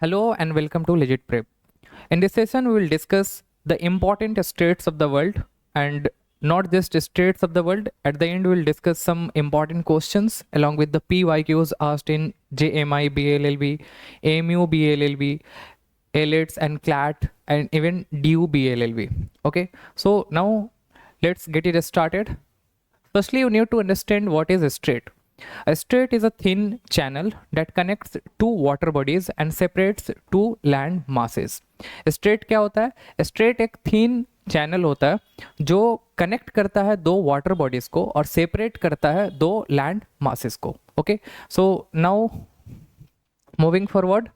Hello and welcome to Legit Prep. In this session, we will discuss the important states of the world and not just states of the world. At the end, we will discuss some important questions along with the PYQs asked in JMI, BLLB, AMU, BLLB, ALETS and CLAT and even DU, BLLB. Okay, so now let's get it started. Firstly, you need to understand what is a strait. A strait is a thin channel that connects two water bodies and separates two land masses. Straight क्या होता है? Strait एक थीन channel होता है जो connect करता है दो वाटर बॉडीज को और सेपरेट करता है दो लैंड मासेस को. Okay, so now moving forward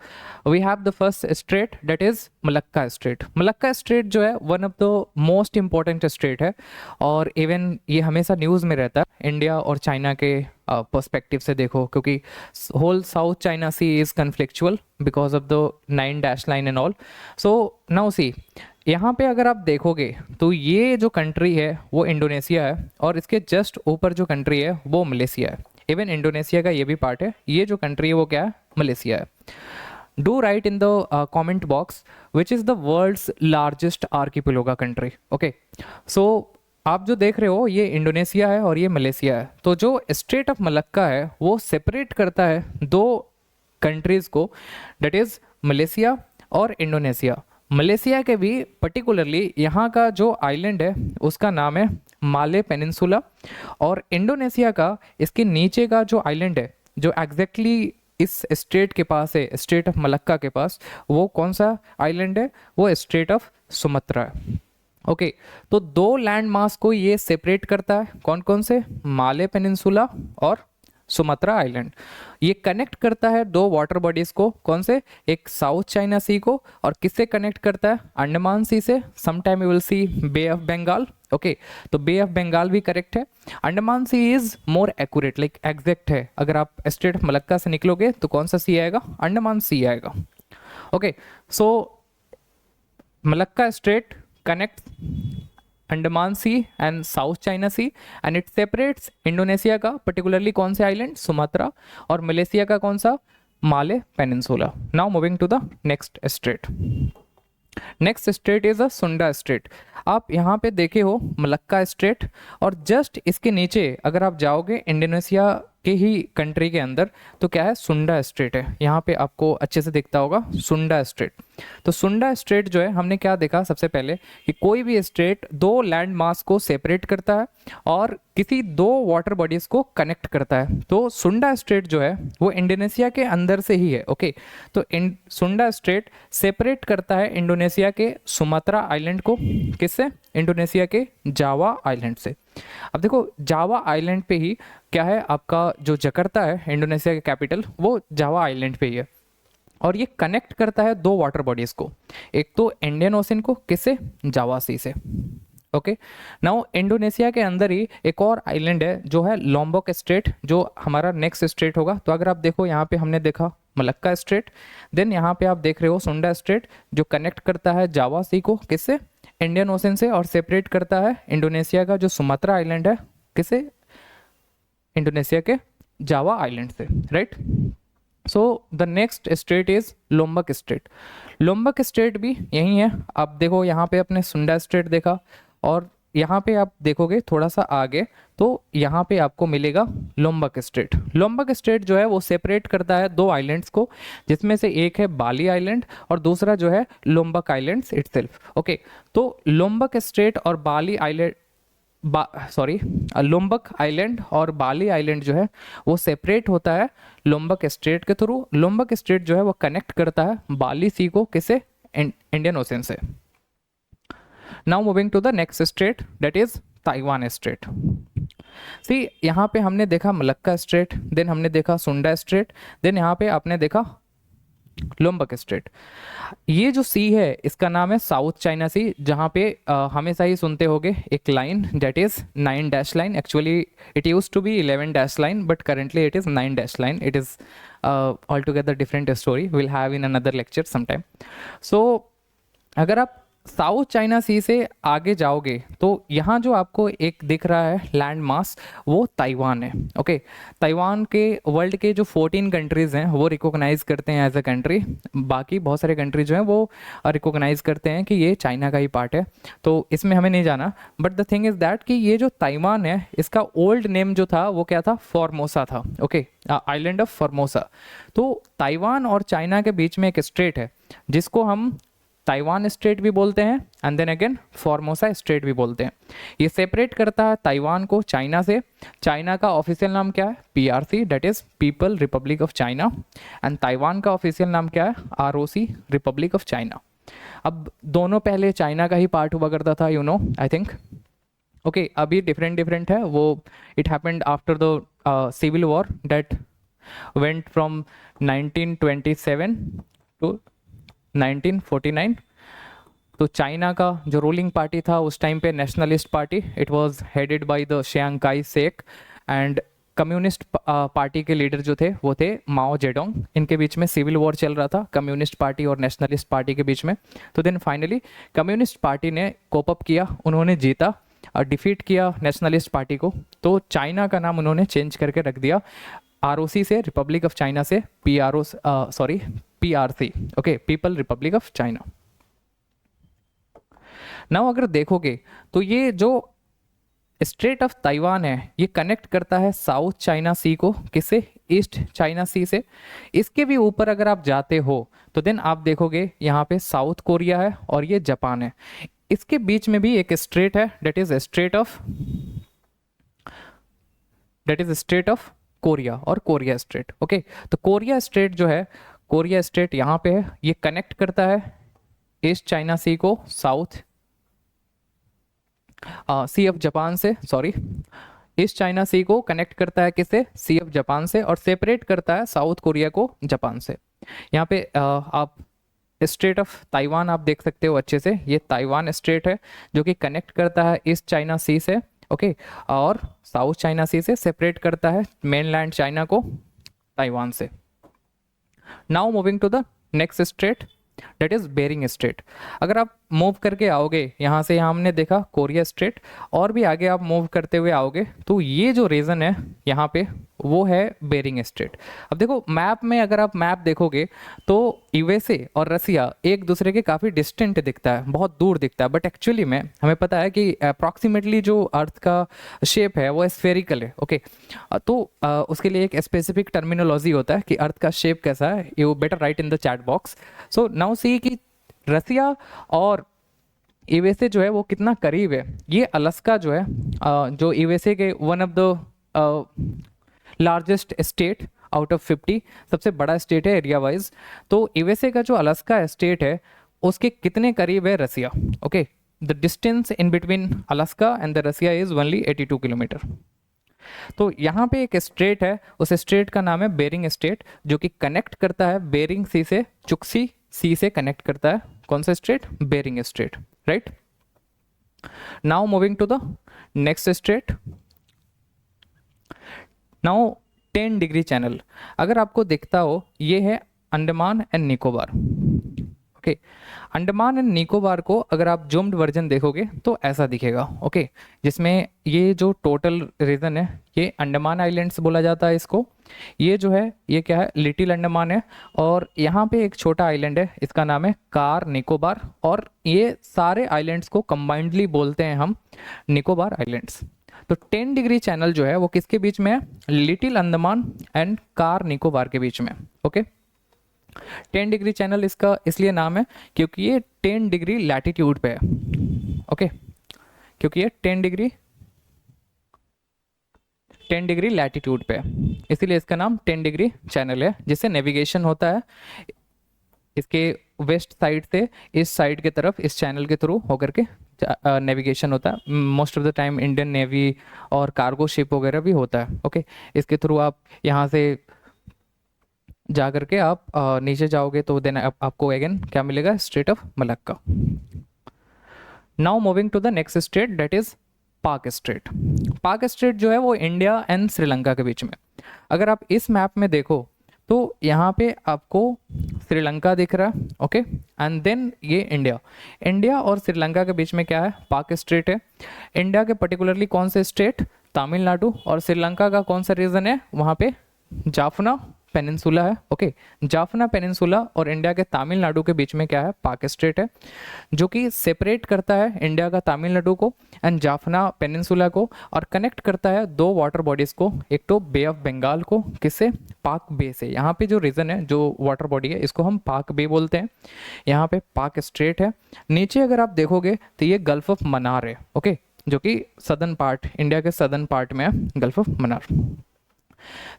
we have the first strait that is Malacca strait. Malacca strait जो है one of the most important strait है और इवन ये हमेशा न्यूज़ में रहता है इंडिया और चाइना के पर्सपेक्टिव से देखो, क्योंकि whole South China Sea is conflictual because of the 9 dash line and all. So now see यहाँ पे अगर आप देखोगे तो ये जो कंट्री है वो इंडोनेशिया है और इसके जस्ट ऊपर जो कंट्री है वो मलेशिया है. इवन इंडोनेशिया का ये भी पार्ट है. ये जो कंट्री है वो क्या है? मलेशिया है. Do write in the comment box which is the world's largest archipelago country. Okay, so आप जो देख रहे हो ये इंडोनेशिया है और ये मलेशिया है. तो जो स्ट्रेट ऑफ मलक्का है वो सेपरेट करता है दो कंट्रीज़ को, डेट इज़ मलेशिया और इंडोनेशिया. मलेशिया के भी पर्टिकुलरली यहाँ का जो आइलैंड है उसका नाम है माले पेनिनसुला और इंडोनेशिया का इसके नीचे का जो आइलैंड है जो एग्जैक्टली इस स्ट्रेट के पास है, स्ट्रेट ऑफ मलक्का के पास, वो कौन सा आइलैंड है? वो स्ट्रेट ऑफ सुमात्रा है. ओके, तो दो लैंड मास को ये सेपरेट करता है. कौन कौन से? माले पेनिनसुला और सुमात्रा आइलैंड. ये कनेक्ट करता है दो वाटर बॉडीज को. कौन से? एक साउथ चाइना सी को और किससे कनेक्ट करता है? अंडमान सी से. Sometime you will see Bay of Bengal. Okay, तो बे ऑफ बंगाल भी करेक्ट है. Andaman Sea is more accurate, like exact है. अगर आप स्ट्रेट ऑफ मलक्का से निकलोगे तो कौन सा सी आएगा? अंडमान सी आएगा. Okay, so Malacca Strait connects Andaman Sea and South China Sea and it separates Indonesia का पर्टिकुलरली कौन से आइलैंड? सुमात्रा. और मलेशिया का कौन सा? Malay peninsula. Now moving to the next strait. Next strait is a Sunda Strait. आप यहाँ पे देखे हो मलक्का स्ट्रेट और जस्ट इसके नीचे अगर आप जाओगे इंडोनेशिया के ही कंट्री के अंदर तो क्या है? सुंडा स्ट्रेट है. यहाँ पे आपको अच्छे से दिखता होगा सुंडा स्ट्रेट. तो सुंडा स्ट्रेट जो है हमने क्या देखा सबसे पहले कि कोई भी स्ट्रेट दो लैंड मास को सेपरेट करता है और किसी दो वाटर बॉडीज को कनेक्ट करता है. तो सुंडा स्ट्रेट जो है वो इंडोनेशिया के अंदर से ही है. ओके, तो सुंडा स्ट्रेट सेपरेट करता है इंडोनेशिया के सुमात्रा आइलैंड को. किससे? इंडोनेशिया के जावा आइलैंड से. अब देखो जावा आइलैंड पे ही क्या है, आपका जो जकार्ता है इंडोनेशिया के कैपिटल वो जावा आइलैंड पे ही है और ये कनेक्ट करता है दो वाटर बॉडीज को. एक तो इंडियन ओशन को, किससे? जावा सी से. ओके, नाउ इंडोनेशिया के अंदर ही एक और आइलैंड है जो है लोम्बोक स्ट्रेट, जो हमारा नेक्स्ट स्ट्रेट होगा. तो अगर आप देखो यहाँ पे हमने देखा मलक्का स्ट्रेट, देन यहाँ पे आप देख रहे हो सुंडा स्ट्रेट जो कनेक्ट करता है जावा सी को, किससे? इंडियन ओशन से, और सेपरेट करता है इंडोनेशिया का जो सुमात्रा आइलैंड है, किससे? इंडोनेशिया के जावा आइलैंड से. Right. So the next strait is Lombok Strait. Lombok Strait भी यही है. आप देखो यहाँ पे अपने सुंडा स्ट्रेट देखा और यहाँ पे आप देखोगे थोड़ा सा आगे तो यहाँ पे आपको मिलेगा लोम्बक स्ट्रेट. लोम्बक स्ट्रेट जो है वो सेपरेट करता है दो आइलैंड्स को, जिसमें से एक है बाली आइलैंड और दूसरा जो है लोम्बक आइलैंड्स इटसेल्फ. ओके, तो लोम्बक स्ट्रेट और बाली आइलैंड लोम्बक आइलैंड और बाली आइलैंड जो है वो सेपरेट होता है लोम्बक स्ट्रेट के थ्रू. लोम्बक स्ट्रेट जो है वो कनेक्ट करता है बाली सी को, किससे? इंडियन ओशन से. Now moving to the next strait that is Taiwan Strait. See यहाँ पे हमने देखा मलक्का स्ट्रेट, देन हमने देखा सुंडा स्ट्रेट, देन यहाँ पे आपने देखा लोम्बक स्ट्रेट. ये जो सी है इसका नाम है साउथ चाइना सी, जहाँ पे हमेशा ही सुनते होगे एक line that is 9 dash line. Actually it use to be 11 dash line but currently it is 9 dash line. It is all together different story, will have in another lecture sometime. So अगर आप south China सी से आगे जाओगे तो यहाँ जो आपको एक दिख रहा है लैंड मास, वो ताइवान है। ओके, ताइवान के वर्ल्ड के जो 14 कंट्रीज हैं वो रिकॉग्नाइज करते हैं एज अ कंट्री। बाकी बहुत सारे कंट्री जो हैं वो रिकॉग्नाइज करते हैं कि ये चाइना का ही पार्ट है, तो इसमें हमें नहीं जाना। But the thing is that कि ये जो ताइवान है इसका ओल्ड नेम जो था वो क्या था, फॉर्मोसा था। Okay, island of Formosa. तो ताइवान और चाइना के बीच में एक स्ट्रेट है जिसको हम ताइवान स्ट्रेट भी बोलते हैं and then again Formosa strait भी बोलते हैं। ये सेपरेट करता है ताइवान को चाइना से। चाइना का ऑफिशियल नाम क्या है, PRC, that is people Republic of China. And Taiwan का ऑफिशियल नाम क्या है, आरओसी, रिपब्लिक ऑफ चाइना। अब दोनों पहले चाइना का ही पार्ट हुआ करता था, you know, I think. Okay, अभी डिफरेंट डिफरेंट है वो। It happened after the civil war that went from 1927 to 1949। तो चाइना का जो रूलिंग पार्टी था उस टाइम पे nationalist party, it was headed by the Xiang Kai Shek. And communist party के लीडर जो थे वो थे माओ जेडोंग। इनके बीच में सिविल वॉर चल रहा था कम्युनिस्ट पार्टी और नेशनलिस्ट पार्टी के बीच में। तो देन फाइनली कम्युनिस्ट पार्टी ने कोप अप किया, उन्होंने जीता और डिफीट किया नेशनलिस्ट पार्टी को। तो चाइना का नाम उन्होंने चेंज करके रख दिया, आरओसी से रिपब्लिक ऑफ चाइना से PRC. Okay, people Republic of China. Now अगर देखोगे तो ये जो स्ट्रेट ऑफ ताइवान है ये कनेक्ट करता है साउथ चाइना सी को, किससे, ईस्ट चाइना सी से। इसके भी ऊपर अगर आप जाते हो तो देन आप देखोगे यहाँ पे साउथ कोरिया है और ये जापान है। इसके बीच में भी एक स्ट्रेट है, that is straight of Korea और कोरिया स्ट्रेट। ओके, तो कोरिया स्ट्रेट जो है, कोरिया स्ट्रेट यहाँ पे है, ये कनेक्ट करता है ईस्ट चाइना सी को साउथ सी ऑफ जापान से, सॉरी, ईस्ट चाइना सी को कनेक्ट करता है किससे, सी ऑफ जापान से, और सेपरेट करता है साउथ कोरिया को जापान से। यहाँ पे आप स्ट्रेट ऑफ ताइवान आप देख सकते हो अच्छे से, ये ताइवान स्ट्रेट है जो कि कनेक्ट करता है ईस्ट चाइना सी से। ओके, और साउथ चाइना सी से सेपरेट करता है मेनलैंड चाइना को ताइवान से। Now moving to the next strait, that is Bering strait. अगर आप मूव करके आओगे यहाँ से, यहाँ हमने देखा कोरिया स्ट्रेट, और भी आगे आप मूव करते हुए आओगे तो ये जो रीजन है यहाँ पे वो है बेरिंग स्ट्रेट। अब देखो मैप में, अगर आप मैप देखोगे तो यूएसए और रसिया एक दूसरे के काफ़ी डिस्टेंट दिखता है, बहुत दूर दिखता है, बट एक्चुअली में हमें पता है कि अप्रॉक्सीमेटली जो अर्थ का शेप है वो स्फेरिकल है। ओके, तो उसके लिए एक स्पेसिफिक टर्मिनोलॉजी होता है कि अर्थ का शेप कैसा है, you better right in the chat box. So now सी कि रसिया और यूएसए जो है वो कितना करीब है। ये अलास्का जो है, जो यूएसए के one of the largest state out of 50, सबसे बड़ा स्टेट है एरिया वाइज। तो यूएसए का जो अलास्का स्टेट है उसके कितने करीब है Russia. Okay, the distance in between Alaska and the Russia is only 82 kilometre. तो यहाँ पे एक स्ट्रेट है, उस स्ट्रेट का नाम है बेरिंग स्ट्रेट, जो कि कनेक्ट करता है बेरिंग सी से, चुक्सी सी से कनेक्ट करता है। कौन सा strait, Bering strait, right. Now moving to the next strait, now 10 degree channel. अगर आपको दिखता हो ये है Andaman and Nicobar. Okay, Andaman and Nicobar को अगर आप जूम्ड वर्जन देखोगे तो ऐसा दिखेगा। ओके, जिसमें ये जो टोटल रीजन है ये अंडमान आइलैंड्स बोला जाता है इसको। ये जो है ये क्या है, लिटिल अंडमान है, और यहाँ पे एक छोटा आइलैंड है, इसका नाम है कार निकोबार, और ये सारे आइलैंड्स को कंबाइंडली बोलते हैं हम निकोबार आइलैंड्स। तो 10 डिग्री चैनल जो है वो किसके बीच में है, little Andaman and car Nicobar के बीच में। ओके, 10 डिग्री चैनल इसका इसलिए नाम है क्योंकि ये 10 डिग्री लैटिट्यूड पे है। ओके, क्योंकि ये 10 डिग्री लैटिट्यूड पे है, इसीलिए इसका नाम 10 डिग्री चैनल है, जिससे नेविगेशन होता है इसके वेस्ट साइड से इस साइड की तरफ, इस चैनल के थ्रू होकर के नेविगेशन होता है। Most of the time Indian navy और कार्गो शिप वगैरह भी होता है। ओके, इसके थ्रू आप यहाँ से जा करके आप नीचे जाओगे तो देन आपको अगेन क्या मिलेगा, straight of Malacca. Now moving to the next strait, that is Palk strait. Palk strait जो है वो इंडिया एंड श्रीलंका के बीच में। अगर आप इस मैप में देखो तो यहाँ पे आपको श्रीलंका दिख रहा है, ओके, एंड देन ये इंडिया। इंडिया और श्रीलंका के बीच में क्या है, पाक स्ट्रेट है। इंडिया के पर्टिकुलरली कौन से स्टेट, तमिलनाडु, और श्रीलंका का कौन सा रीजन है, वहाँ पे जाफना पेनिनसुला है, ओके। जाफना पेनिनसुला और इंडिया के तमिलनाडु के बीच में क्या है, पाक स्ट्रेट है, जो कि सेपरेट करता है इंडिया का तमिलनाडु को एंड जाफना पेनिनसुला को, और कनेक्ट करता है दो वाटर बॉडीज को, एक तो बे ऑफ बंगाल को, किससे, पाक बे से। यहाँ पे जो रीजन है, जो वाटर बॉडी है, इसको हम पाक बे बोलते हैं। यहाँ पे पाक स्ट्रेट है। नीचे अगर आप देखोगे तो ये गल्फ ऑफ मन्नार है, ओके, जो कि सदर्न पार्ट, इंडिया के सदर्न पार्ट में है गल्फ ऑफ मन्नार।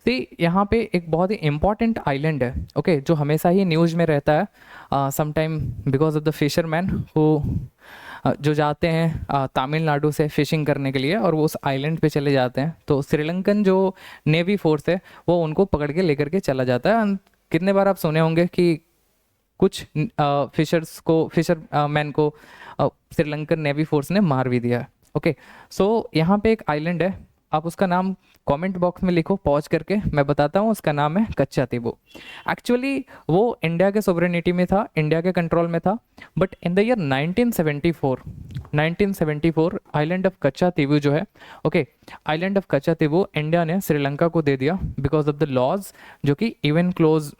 सी यहाँ पे एक बहुत ही इंपॉर्टेंट आइलैंड है, ओके, जो हमेशा ही न्यूज़ में रहता है sometime because of the fisherman who जो जाते हैं तमिलनाडु से फिशिंग करने के लिए और वो उस आइलैंड पे चले जाते हैं, तो श्रीलंकन जो नेवी फोर्स है वो उनको पकड़ के लेकर के चला जाता है। कितने बार आप सुने होंगे कि कुछ फिशरमैन को श्रीलंकन नेवी फोर्स ने मार भी दिया, ओके। सो यहाँ पे एक आइलैंड है, आप उसका नाम कमेंट बॉक्स में लिखो पॉज करके, मैं बताता हूँ। उसका नाम है कच्चा तीबू। एक्चुअली वो इंडिया के सोवरेनिटी में था, इंडिया के कंट्रोल में था, but in the year 1974 island of कच्चा तीबू जो है, ओके, आइलैंड ऑफ कच्चा तीबू इंडिया ने श्रीलंका को दे दिया बिकॉज ऑफ द लॉज, जो कि इवन क्लोज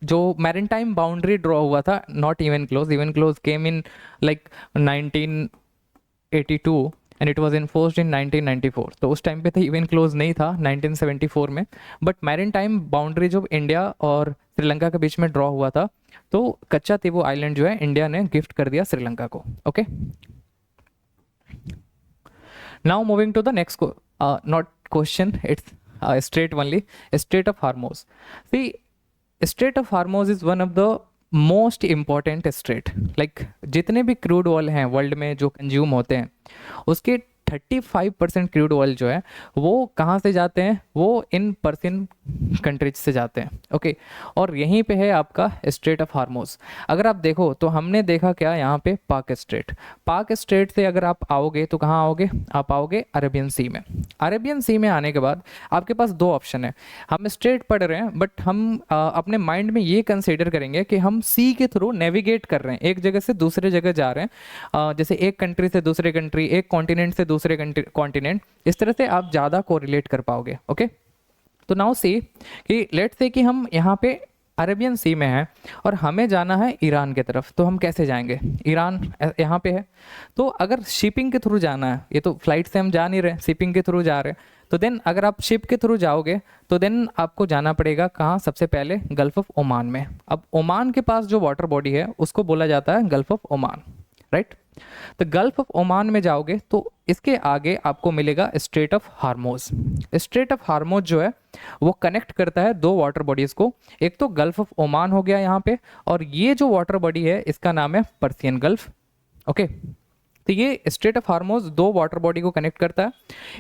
जो मैरिटाइम बाउंड्री ड्रॉ हुआ था, not even close came in like 1982 and it was enforced in 1994। तो उस टाइम पे तो इवन क्लोज नहीं था 1974 में, बट मैरिटाइम बाउंड्री जो इंडिया और श्रीलंका के बीच में ड्रॉ हुआ था, तो कच्चा तीबू आइलैंड जो है इंडिया ने गिफ्ट कर दिया श्रीलंका को, okay. Now moving to the next not question, it's strait only, strait of Hormuz. See strait of Hormuz is one of the most important strait. Like जितने भी क्रूड ऑयल हैं world में जो consume होते हैं, उसके 35% क्रूड ऑयल जो है वो कहाँ से जाते हैं, वो इन पर्सियन कंट्रीज से जाते हैं, ओके। और यहीं पे है आपका स्ट्रेट ऑफ हार्मोज। अगर आप देखो तो हमने देखा क्या यहाँ पे, पाक स्ट्रेट। पाक स्ट्रेट से अगर आप आओगे तो कहाँ आओगे, आप आओगे अरेबियन सी में। अरेबियन सी में आने के बाद आपके पास दो ऑप्शन है। हम स्ट्रेट पढ़ रहे हैं, बट हम अपने माइंड में ये कंसिडर करेंगे कि हम सी के थ्रू नेविगेट कर रहे हैं, एक जगह से दूसरे जगह जा रहे हैं, जैसे एक कंट्री से दूसरे कंट्री, एक कॉन्टिनेंट से दूसरे कॉन्टिनेंट, इस तरह से आप ज़्यादा कोरिलेट कर पाओगे, ओके। तो नाउ सी कि लेट्स से कि हम यहाँ पे अरेबियन सी में हैं और हमें जाना है ईरान की तरफ, तो हम कैसे जाएंगे, ईरान यहाँ पे है। तो अगर शिपिंग के थ्रू जाना है, ये तो फ्लाइट से हम जा नहीं रहे, शिपिंग के थ्रू जा रहे हैं, तो देन अगर आप शिप के थ्रू जाओगे तो देन आपको जाना पड़ेगा कहाँ, सबसे पहले गल्फ ऑफ ओमान में। अब ओमान के पास जो वाटर बॉडी है उसको बोला जाता है गल्फ ऑफ ओमान, राइट। तो गल्फ ऑफ ओमान में जाओगे तो इसके आगे आपको मिलेगा स्ट्रेट ऑफ हार्मोज। स्ट्रेट ऑफ हार्मोज जो है वो कनेक्ट करता है दो वाटर बॉडीज को, एक तो गल्फ ऑफ ओमान हो गया यहाँ पे, और ये जो वाटर बॉडी है इसका नाम है पर्सियन गल्फ, ओके। तो ये स्ट्रेट ऑफ हार्मोज दो वाटर बॉडी को कनेक्ट करता है,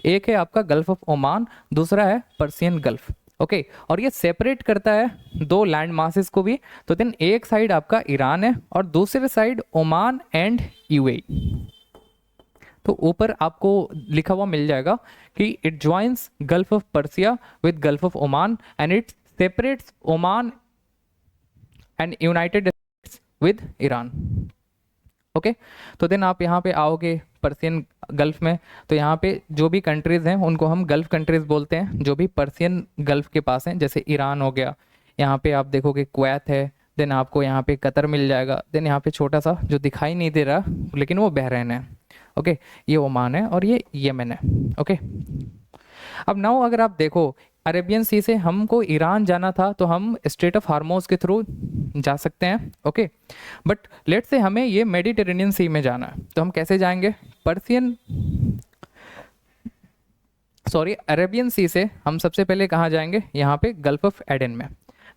एक है आपका गल्फ ऑफ ओमान, दूसरा है पर्सियन गल्फ, ओके। और ये सेपरेट करता है दो लैंड मासेस को भी। तो देन एक साइड आपका ईरान है और दूसरे साइड ओमान एंड यूएई। तो ऊपर आपको लिखा हुआ मिल जाएगा कि it joins gulf of Persia with gulf of Oman and it separates Oman and United states with Iran, okay. तो देन आप यहाँ पे आओगे पर्सियन गल्फ में, तो यहाँ पे जो भी कंट्रीज हैं उनको हम गल्फ कंट्रीज बोलते हैं, जो भी पर्सियन गल्फ के पास हैं, जैसे ईरान हो गया, यहाँ पे आप देखोगे कुवैत है, देन आपको यहाँ पे कतर मिल जाएगा, देन यहाँ पे छोटा सा जो दिखाई नहीं दे रहा लेकिन वो बहरैन है, ओके, ये ओमान है और ये यमन है, ओके। अब नाउ अगर आप देखो अरेबियन सी से हमको ईरान जाना था तो हम स्ट्रेट ऑफ हार्मोज के थ्रू जा सकते हैं, ओके। बट लेट से हमें ये मेडिटेरेनियन सी में जाना है, तो हम कैसे जाएंगे, अरेबियन सी से हम सबसे पहले कहाँ जाएंगे, यहाँ पे गल्फ ऑफ एडन में।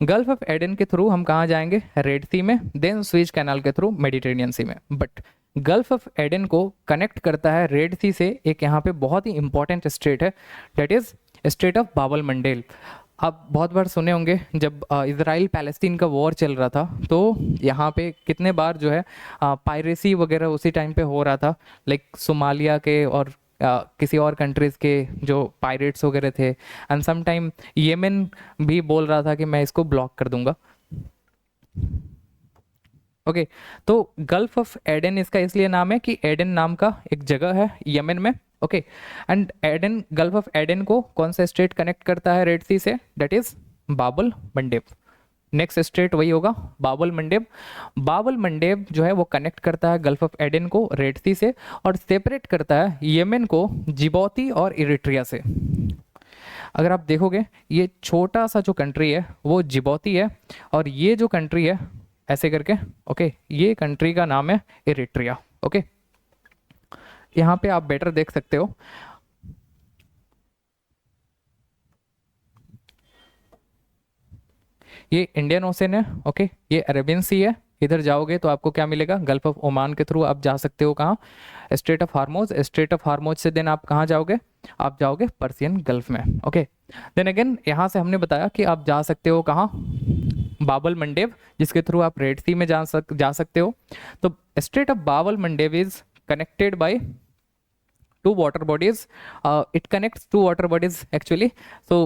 गल्फ ऑफ एडन के थ्रू हम कहाँ जाएंगे, रेड सी में, देन स्वेज कैनाल के थ्रू मेडिटेरेनियन सी में। बट गल्फ ऑफ एडन को कनेक्ट करता है रेड सी से एक यहाँ पे बहुत ही इंपॉर्टेंट स्ट्रेट है, that is straight of Babal Mendel. आप बहुत बार सुने होंगे जब इजराइल पैलेस्टीन का वॉर चल रहा था तो यहाँ पे कितने बार जो है पायरेसी वगैरह उसी टाइम पे हो रहा था, लाइक सोमालिया के और किसी और कंट्रीज़ के जो पायरेट्स वगैरह थे, एंड सम टाइम येमेन भी बोल रहा था कि मैं इसको ब्लॉक कर दूंगा। ओके, तो गल्फ ऑफ एडन इसका इसलिए नाम है कि एडन नाम का एक जगह है यमन में। Okay, and Aden, Gulf of Aden को कौन सा स्टेट कनेक्ट करता है रेड सी से? That is Babal Mandeb. Next state वही होगा, बाबल मंडेब। बाबल मंडेब जो है वो कनेक्ट करता है गल्फ ऑफ एडन को रेड सी से, और सेपरेट करता है यमन को जिबौती और इरिट्रिया से। अगर आप देखोगे ये छोटा सा जो कंट्री है वो जिबौती है, और ये जो कंट्री है ऐसे करके, ओके, ये कंट्री का नाम है इरिट्रिया। ओके, यहाँ पे आप बेटर देख सकते हो, ये इंडियन ओशन है। ओके, ये अरेबियन सी है। इधर जाओगे तो आपको क्या मिलेगा? गल्फ ऑफ ओमान के थ्रू आप जा सकते हो कहाँ? Straight of हार्मोज। स्ट्रेट ऑफ हार्मोज से देन आप कहाँ जाओगे? आप जाओगे पर्सियन गल्फ में। ओके, देन अगेन यहाँ से हमने बताया कि आप जा सकते हो कहाँ? बाबल मंडेब, जिसके थ्रू आप रेड सी में जा सकते हो। तो straight of Bab el Mandeb is connected by two water bodies. It connects two water bodies actually. So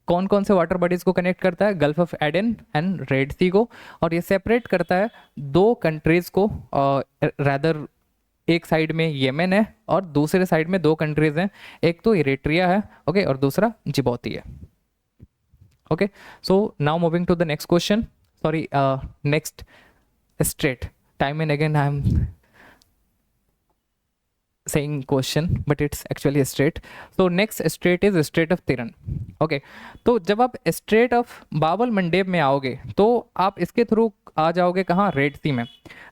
कौन कौन से वाटर बॉडीज को कनेक्ट करता है? Gulf of Aden and Red Sea को। और ये सेपरेट करता है दो कंट्रीज को, रादर एक साइड में येमेन है और दूसरे साइड में दो कंट्रीज हैं, एक तो इरिट्रिया है, ओके, और दूसरा जिबौती है। Okay, so now moving to the next question, sorry next strait. Time and again I am saying question but it's actually a strait. So next strait is strait of Tiran. Okay, तो जब आप straight of Bab el Mandeb में आओगे तो आप इसके through आ जाओगे कहाँ? रेड सी में।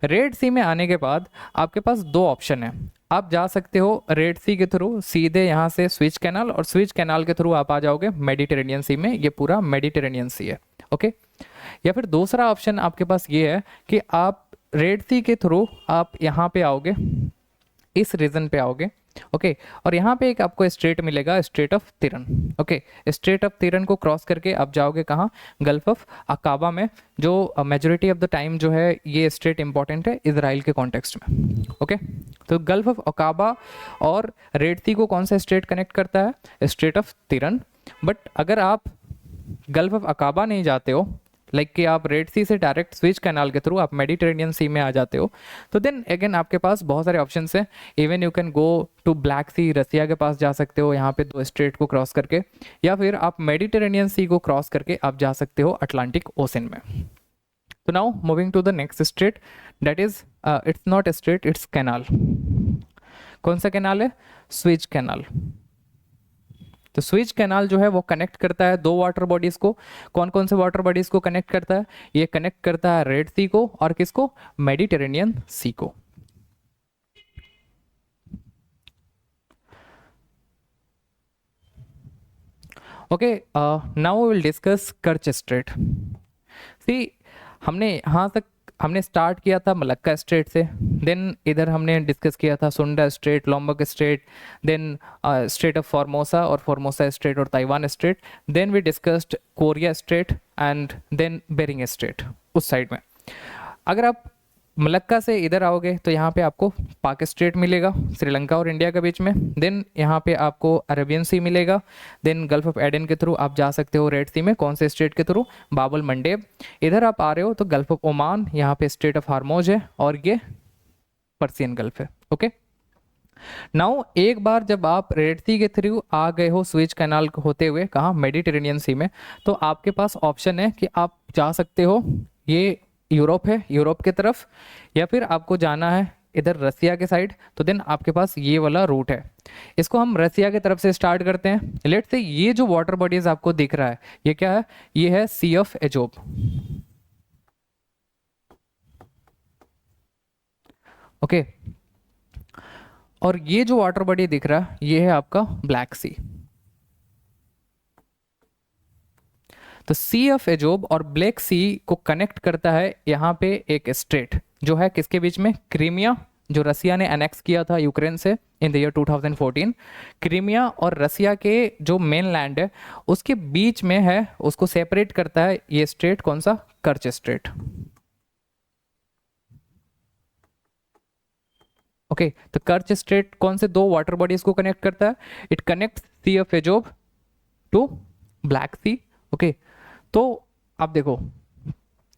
रेड सी में आने के बाद आपके पास दो ऑप्शन है। आप जा सकते हो रेड सी के थ्रू सीधे यहाँ से स्विच कैनाल, और स्विच कैनाल के थ्रू आप आ जाओगे मेडिटेरेनियन सी में। ये पूरा मेडिटेरेनियन सी है। ओके, या फिर दूसरा ऑप्शन आपके पास ये है कि आप रेड सी के थ्रू आप यहाँ पे आओगे, इस रीजन पे आओगे। ओके, और यहाँ पे एक आपको स्ट्रेट मिलेगा, straight of Tiran. Okay, straight of Tiran को क्रॉस करके आप जाओगे कहाँ? गल्फ ऑफ अकाबा में, जो मेजोरिटी ऑफ द टाइम जो है ये स्ट्रेट इंपॉर्टेंट है इजराइल के कॉन्टेक्स्ट में। ओके, तो गल्फ ऑफ अकाबा और रेड सी को कौन सा स्ट्रेट कनेक्ट करता है? Strait of तिरन। बट अगर आप गल्फ ऑफ अकाबा नहीं जाते हो, लाइक कि आप रेड सी से डायरेक्ट स्विच कैनाल के थ्रू आप मेडिटेरेनियन सी में आ जाते हो, तो देन अगेन आपके पास बहुत सारे ऑप्शंस हैं। Even you can go to Black Sea, Russia के पास जा सकते हो यहाँ पे दो स्ट्रेट को क्रॉस करके, या फिर आप मेडिटेरेनियन सी को क्रॉस करके आप जा सकते हो अटलांटिक ओशन में। तो now moving to the next strait, that is it's not strait, it's canal. कौन सा कैनाल है? Suez canal. तो स्विच कैनाल जो है वो कनेक्ट करता है दो वाटर बॉडीज को। कौन कौन से वाटर बॉडीज को कनेक्ट करता है? ये कनेक्ट करता है रेड सी को, और किसको? मेडिटेरेनियन सी को। Okay, now will discuss Kerch Strait. See, हमने यहाँ तक हमने स्टार्ट किया था मलक्का स्ट्रेट से, देन इधर हमने डिस्कस किया था Sunda Strait, Lombok Strait, then Strait of Formosa और फॉर्मोसा स्ट्रेट और Taiwan Strait, then we discussed Korea Strait and then Bering Strait उस साइड में। अगर आप मलक्का से इधर आओगे तो यहाँ पे आपको पाक स्ट्रेट मिलेगा श्रीलंका और इंडिया के बीच में। देन यहाँ पे आपको अरेबियन सी मिलेगा। देन गल्फ ऑफ एडन के थ्रू आप जा सकते हो रेड सी में। कौन से स्ट्रेट के थ्रू? बाबल मंडेब। इधर आप आ रहे हो तो गल्फ ऑफ ओमान, यहाँ पे स्ट्रेट ऑफ हार्मोज है, और ये पर्सियन गल्फ है। ओके, नाउ एक बार जब आप रेड सी के थ्रू आ गए हो स्विच कैनाल होते हुए कहाँ? मेडिटेरेनियन सी में, तो आपके पास ऑप्शन है कि आप जा सकते हो ये यूरोप है, यूरोप की तरफ, या फिर आपको जाना है इधर रसिया के साइड। तो देन आपके पास ये वाला रूट है। इसको हम रसिया की तरफ से स्टार्ट करते हैं। लेट्स से ये जो वाटर बॉडीज आपको दिख रहा है ये क्या है? ये है सी ऑफ एजोब। ओके, और ये जो वाटर बॉडी दिख रहा है ये है आपका ब्लैक सी। तो सी ऑफ एजोब और ब्लैक सी को कनेक्ट करता है यहाँ पे एक स्ट्रेट जो है किसके बीच में? क्रीमिया, जो रसिया ने एनेक्स किया था यूक्रेन से इन द ईयर 2014। क्रीमिया और रसिया के जो मेन लैंड है उसके बीच में है, उसको सेपरेट करता है ये स्ट्रेट। कौन सा? कर्च स्ट्रेट। ओके, तो कर्च स्ट्रेट कौन से दो वाटर बॉडीज को कनेक्ट करता है? It connect sea of Azov to Black Sea. Okay, तो आप देखो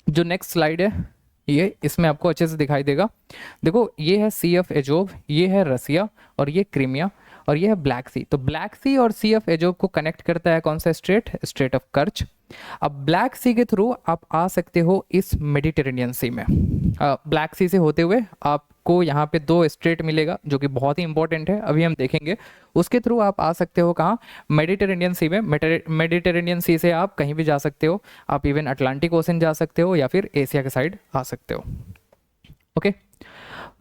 जो नेक्स्ट स्लाइड है ये, इसमें आपको अच्छे से दिखाई देगा। देखो ये है सी ऑफ एजोब, ये है रसिया, और ये क्रीमिया, और ये है ब्लैक सी। तो ब्लैक सी और सी ऑफ एजोब को कनेक्ट करता है कौन सा स्ट्रेट? Straight of कर्च। अब ब्लैक सी के थ्रू आप आ सकते हो इस मेडिटेरेनियन सी में। ब्लैक सी से होते हुए आपको यहाँ पे दो स्ट्रेट मिलेगा जो कि बहुत ही इंपॉर्टेंट है, अभी हम देखेंगे। उसके थ्रू आप आ सकते हो कहाँ? मेडिटेरेनियन सी में। मेडिटेरेनियन सी से आप कहीं भी जा सकते हो, आप इवन अटलांटिक ओशन जा सकते हो या फिर एशिया के साइड आ सकते हो। ओके,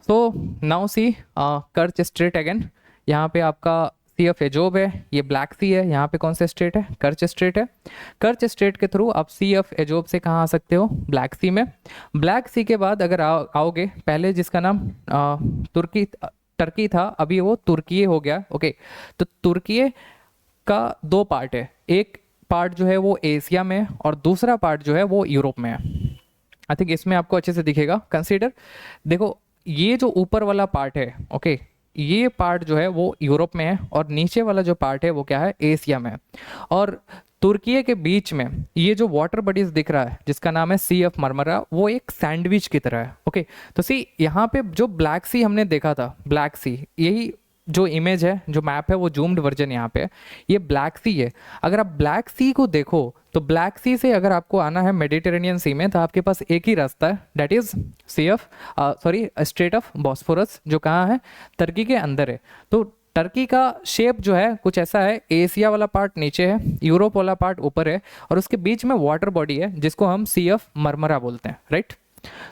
सो नाउ सी कर्च स्ट्रेट अगेन। यहाँ पे आपका सी ऑफ एजोब है, ये ब्लैक सी है, यहाँ पे कौन सा स्ट्रेट है? कर्च स्ट्रेट है। कर्च स्ट्रेट के थ्रू आप सी ऑफ एजोब से कहाँ आ सकते हो? ब्लैक सी में। ब्लैक सी के बाद अगर आओगे, पहले जिसका नाम टर्की था, अभी वो तुर्की हो गया। ओके, तो तुर्की का दो पार्ट है, एक पार्ट जो है वो एशिया में है और दूसरा पार्ट जो है वो यूरोप में है। आई थिंक इसमें आपको अच्छे से दिखेगा। कंसीडर, देखो ये जो ऊपर वाला पार्ट है, ओके, ये पार्ट जो है वो यूरोप में है और नीचे वाला जो पार्ट है वो क्या है? एशिया में है। और तुर्की के बीच में ये जो वाटर बॉडीज दिख रहा है जिसका नाम है सी ऑफ मरमरा, वो एक सैंडविच की तरह है। ओके, तो सी यहाँ पे जो ब्लैक सी हमने देखा था, ब्लैक सी, यही जो इमेज है, जो मैप है, वो जूम्ड वर्जन यहाँ पे है, ये ब्लैक सी है। अगर आप ब्लैक सी को देखो तो ब्लैक सी से अगर आपको आना है मेडिटेरेनियन सी में तो आपके पास एक ही रास्ता है, that is C of strait of Bosphorus, जो कहाँ है? टर्की के अंदर है। तो टर्की का शेप जो है कुछ ऐसा है, एशिया वाला पार्ट नीचे है, यूरोप वाला पार्ट ऊपर है, और उसके बीच में वाटर बॉडी है जिसको हम सी ऑफ मरमरा बोलते हैं, राइट?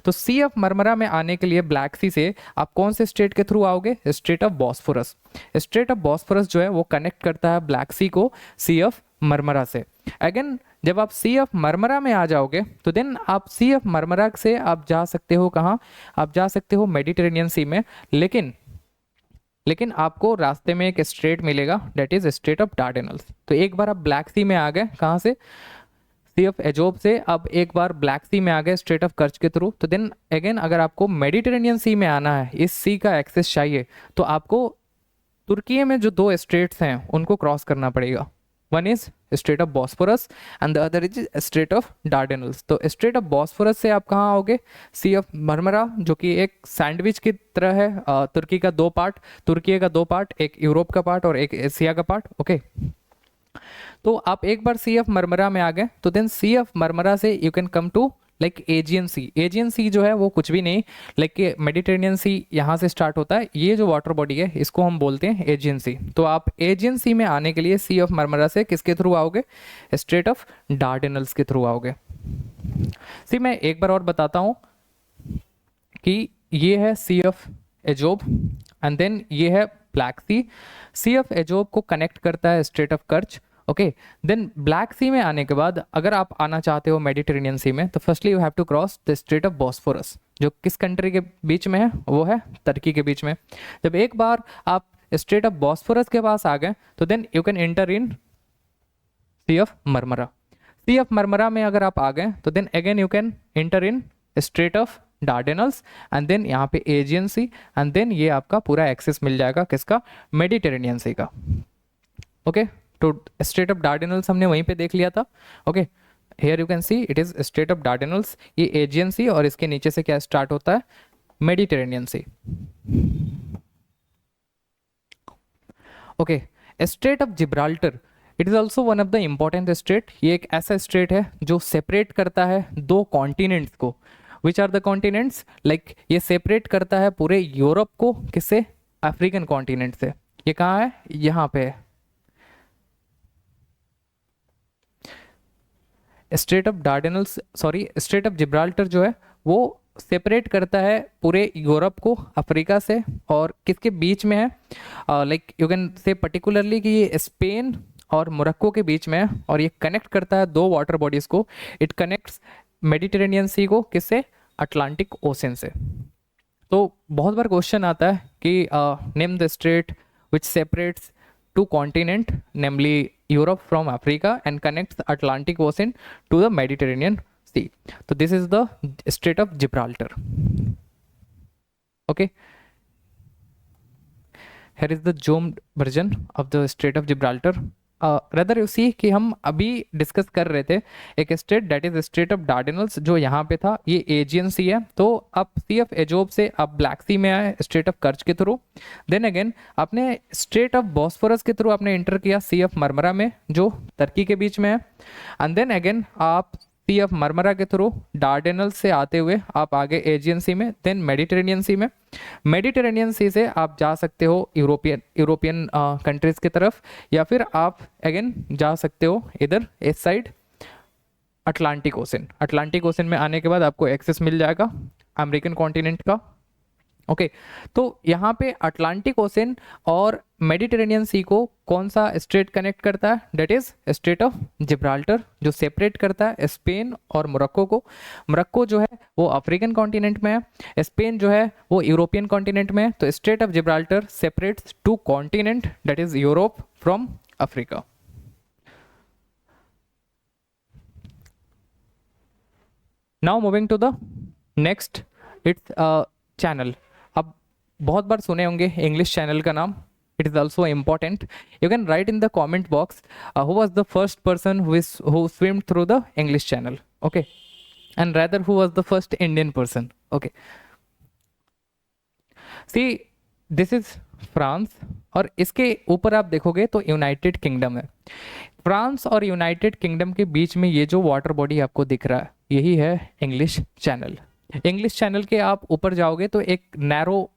तो सी ऑफ मरमरा में आने के लिए ब्लैक सी से आप कौन से स्ट्रेट के थ्रू आओगे? Straight of Bosphorus. Straight of Bosphorus जो है वो कनेक्ट करता है ब्लैक सी को सी ऑफ मरमरा से। अगेन जब आप सी ऑफ मरमरा में आ जाओगे तो देन आप सी ऑफ मरमरा से आप जा सकते हो कहाँ? आप जा सकते हो मेडिटेरेनियन सी में। लेकिन आपको रास्ते में एक स्ट्रेट मिलेगा, that is straight of Dardanelles. तो एक बार आप ब्लैक सी में आ गए, कहाँ से? सी ऑफ एजोब से। अब एक बार ब्लैक सी में आ गए स्ट्रेट ऑफ कर्च के थ्रू, तो देन अगेन अगर आपको मेडिटेरेनियन सी में आना है, इस सी का एक्सेस चाहिए, तो आपको तुर्की में जो दो स्ट्रेट्स हैं उनको क्रॉस करना पड़ेगा। One is straight of Bosphorus and the other is straight of Dardanelles. तो स्ट्रेट ऑफ बॉस्फोरस से आप कहाँ आओगे? सी ऑफ मरमरा, जो कि एक सैंडविच की तरह है। तुर्की का दो पार्ट, एक यूरोप का पार्ट और एक एशिया का पार्ट। ओके, तो आप एक बार सी ऑफ मरमरा में आ गए तो देन सी ऑफ मरमरा से you can come to like Aegean Sea. Aegean Sea जो है वो कुछ भी नहीं, लाइक मेडिटेरेनियन सी यहाँ से स्टार्ट होता है, ये जो वाटर बॉडी है इसको हम बोलते हैं एजियन सी। तो आप एजियन सी में आने के लिए सी ऑफ मरमरा से किसके थ्रू आओगे? स्ट्रेट ऑफ डार्डेनल्स के थ्रू आओगे। सी मैं एक बार और बताता हूँ कि ये है Sea of Azov and then ये है Black Sea. Sea of Azov को कनेक्ट करता है Strait of Kerch. Okay, then Black Sea में आने के बाद अगर आप आना चाहते हो मेडिटेरेनियन सी में तो firstly you have to cross the strait of Bosphorus, जो किस कंट्री के बीच में है? वो है टर्की के बीच में। जब एक बार आप स्ट्रेट ऑफ बॉस्फोरस के पास आ गए तो then you can enter in Sea of Marmara. Sea of Marmara में अगर आप आ गए तो then again you can enter in Strait of Dardanelles and then यहाँ पे एजियन सी एंड देन ये आपका पूरा एक्सेस मिल जाएगा किसका? मेडिटेरेनियन सी का। ओके, तो स्ट्रेट ऑफ डार्डेनल्स हमने वहीं पे देख लिया था। Okay, here you can see it is straight of Dardanelles, ये एजियन सी, और इसके नीचे से क्या स्टार्ट होता है? Mediterranean C. Okay, straight of Gibraltar, it is also one of the important strait. ये एक ऐसा स्ट्रेट है जो सेपरेट करता है दो कॉन्टिनेंट्स को। Which are the continents? Like ये सेपरेट करता है पूरे यूरोप को किससे? अफ्रीकन कॉन्टिनेंट से। ये कहाँ है? यहाँ पे है। Strait of Dardanelles, sorry, Strait of Gibraltar जो है वो सेपरेट करता है पूरे यूरोप को अफ्रीका से, और किसके बीच में है? Like you can say particularly कि ये स्पेन और मोरक्को के बीच में है, और ये कनेक्ट करता है दो वाटर बॉडीज को। इट कनेक्ट्स मेडिटेरेनियन सी को किससे? अटलांटिक ओशन से। तो बहुत बार क्वेश्चन आता है कि name the straight which separates two continent, namely Europe from Africa, and connects the Atlantic Ocean to the Mediterranean Sea. So this is the Strait of Gibraltar. Okay, here is the zoomed version of the Strait of Gibraltar. Rather you see कि हम अभी discuss कर रहे थे एक strait that is Strait of Dardanelles जो यहाँ पे था, ये एजियन सी है। तो आप सी ऑफ एजोब से आप ब्लैक सी में आए स्ट्रेट ऑफ कर्च के थ्रू, देन अगेन आपने स्ट्रेट ऑफ बॉस्फोरस के थ्रू आपने एंटर किया सी ऑफ मरमरा में जो तुर्की के बीच में है, एंड देन अगेन आप सी ऑफ मरमरा के थ्रू डार्डेनल से आते हुए आप आगे एजियन सी में, देन मेडिटेरेनियन सी में, मेडिटेरेनियन सी से आप जा सकते हो यूरोपियन कंट्रीज की तरफ, या फिर आप अगेन जा सकते हो इधर इस side Atlantic ocean. Atlantic Ocean में आने के बाद आपको एक्सेस मिल जाएगा अमेरिकन कॉन्टिनेंट का। ओके तो यहाँ पे अटलांटिक ओशन और मेडिटेरेनियन सी को कौन सा स्ट्रेट कनेक्ट करता है, that is straight of Gibraltar, जो सेपरेट करता है स्पेन और मोरक्को को। मोरक्को जो है वो अफ्रीकन कॉन्टिनेंट में है, स्पेन जो है वो यूरोपियन कॉन्टिनेंट में है। तो straight of Gibraltar separates two continent that is Europe from Africa. Now moving to the next, it's channel. अब बहुत बार सुने होंगे इंग्लिश चैनल का नाम, it is also important. You can write in the comment box who was the first person who swam through the English Channel, okay, and rather who was the first Indian person. Okay, see this is France और इसके ऊपर आप देखोगे तो United kingdom है। France और United kingdom के बीच में ये जो वाटर बॉडी आपको दिख रहा है यही है इंग्लिश चैनल। इंग्लिश चैनल के आप ऊपर जाओगे तो एक नैरो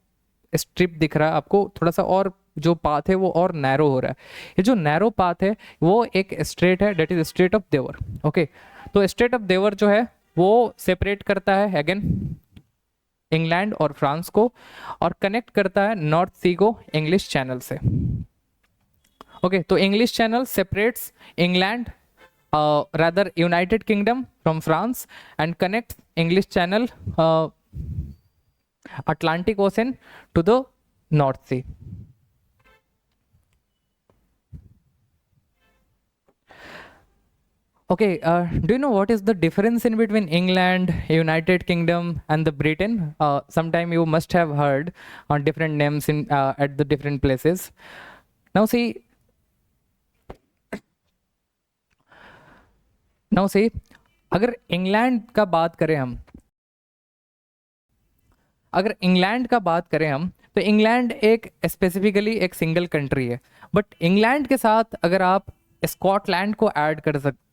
स्ट्रिप दिख रहा है आपको, थोड़ा सा और जो पाथ है वो और नैरो हो रहा है। ये जो नैरो पाथ है वो एक स्ट्रेट है that is straight of Dover. Okay तो स्ट्रेट ऑफ देवर जो है वो सेपरेट करता है अगेन इंग्लैंड और फ्रांस को और कनेक्ट करता है नॉर्थ सी को इंग्लिश चैनल से। ओके तो English Channel separates England rather United Kingdom from France and connects English Channel Atlantic Ocean to the North Sea. Okay, do you know what is the difference in between England, United Kingdom and the Britain? Sometime you must have heard on different names in at the different places. Now see, अगर England का बात करें हम, अगर England का बात करें हम तो इंग्लैंड एक स्पेसिफिकली एक सिंगल कंट्री है, बट इंग्लैंड के साथ अगर आप स्कॉटलैंड को ऐड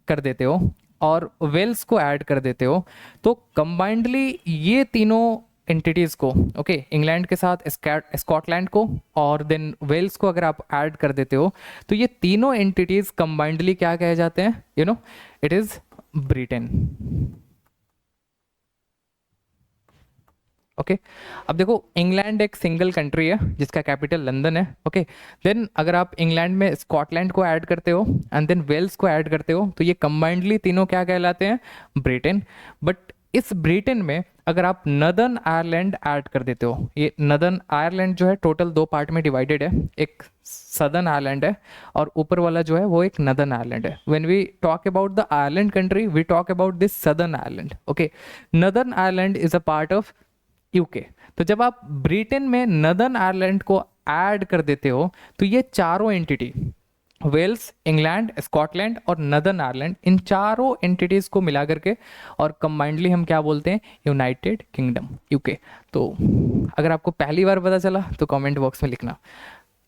कर देते हो और वेल्स को ऐड कर देते हो तो कंबाइंडली ये तीनों एंटिटीज़ को, ओके इंग्लैंड के साथ स्कॉटलैंड को और देन वेल्स को अगर आप ऐड कर देते हो तो ये तीनों एंटिटीज़ कंबाइंडली क्या कहे जाते हैं, you know it is Britain. Okay अब देखो इंग्लैंड एक सिंगल कंट्री है जिसका कैपिटल लंदन है। ओके देन अगर आप इंग्लैंड में स्कॉटलैंड को ऐड करते हो एंड देन वेल्स को ऐड करते हो तो ये कंबाइंडली तीनों क्या कहलाते हैं, ब्रिटेन। बट इस ब्रिटेन में अगर आप नदर्न आयरलैंड ऐड कर देते हो, ये नदर्न आयरलैंड जो है टोटल दो पार्ट में डिवाइडेड है, एक सदर्न आयरलैंड है और ऊपर वाला जो है वो एक नदर्न आयरलैंड है। When we talk about the Ireland country we talk about this southern Ireland. Okay northern Ireland is a part of UK. तो जब आप ब्रिटेन में नदर्न आयरलैंड को ऐड कर देते हो तो ये चारों एंटिटी वेल्स, इंग्लैंड, स्कॉटलैंड और नदर्न आयरलैंड, इन चारों एंटिटीज को मिला करके और कंबाइंडली हम क्या बोलते हैं, यूनाइटेड किंगडम यूके। तो अगर आपको पहली बार पता चला तो कमेंट बॉक्स में लिखना।